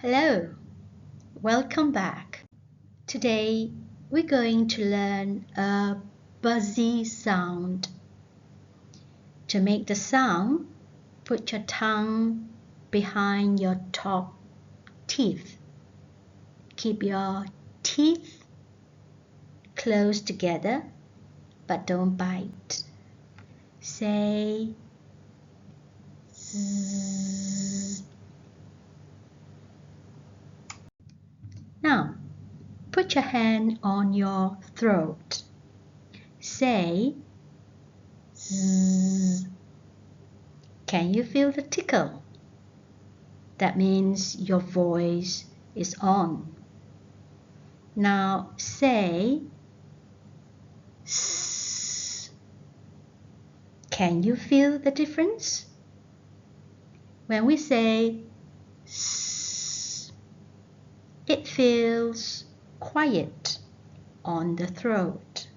Hello, welcome back. Today we're going to learn a buzzy sound. To make the sound, put your tongue behind your top teeth. Keep your teeth close together, but don't bite. Say zzz. Now, put your hand on your throat. Say zzz. Can you feel the tickle? That means your voice is on. Now say S. Can you feel the difference? When we say S, it feels quiet on the throat.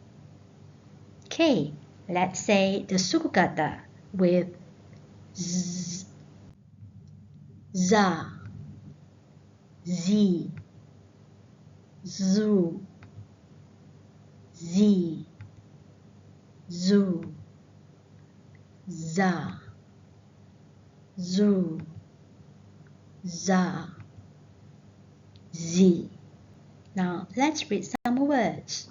Okay, let's say the suku kata with Z, za, zi, zu, zi, zu, za, zu, za, zi. Now let's read some words.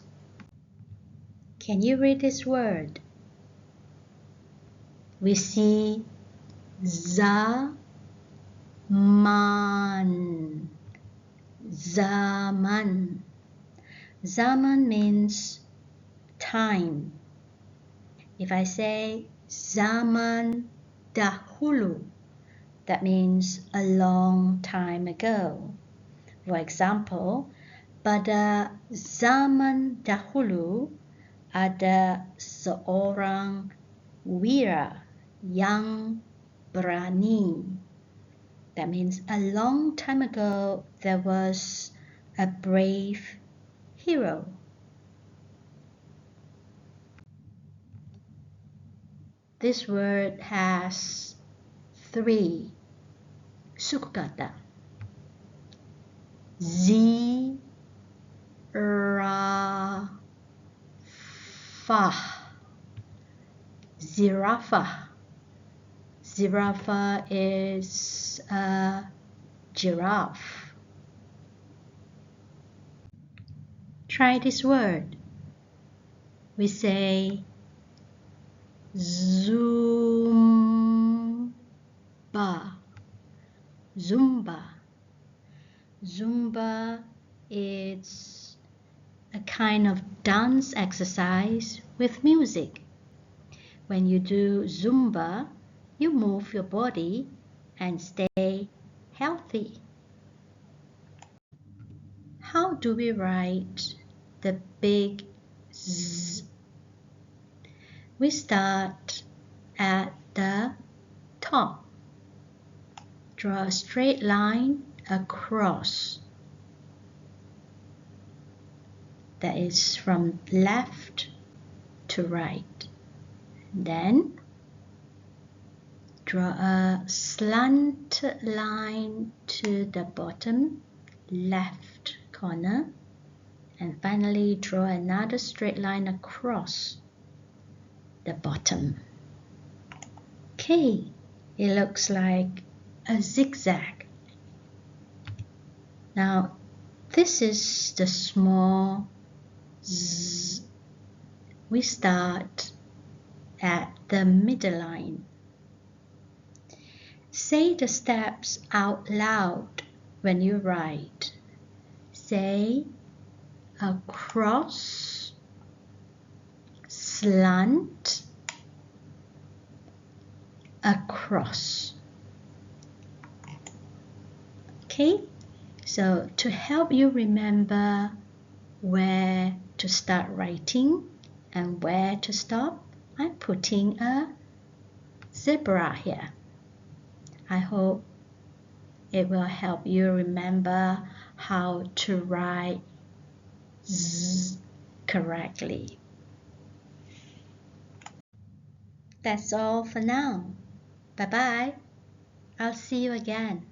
Can you read this word? We see zaman. Zaman. Zaman means time. If I say zaman dahulu, that means a long time ago. For example, pada zaman dahulu ada seorang wira yang berani. That means a long time ago there was a brave hero. This word has 3 suku kata. Zirafah. Zirafah is a giraffe. Try this word. We say Zumba. Zumba. Zumba is a kind of dance exercise with music. When you do Zumba, you move your body and stay healthy. How do we write the big Z? We start at the top. Draw a straight line across. That is from left to right. Then draw a slant line to the bottom left corner. And finally draw another straight line across the bottom. Okay, it looks like a zigzag. Now this is the small Z. We start at the middle line. Say the steps out loud when you write. Say across, slant, across. Okay, so to help you remember where to start writing and where to stop, I'm putting a zebra here. I hope it will help you remember how to write Z correctly. That's all for now. Bye-bye. I'll see you again.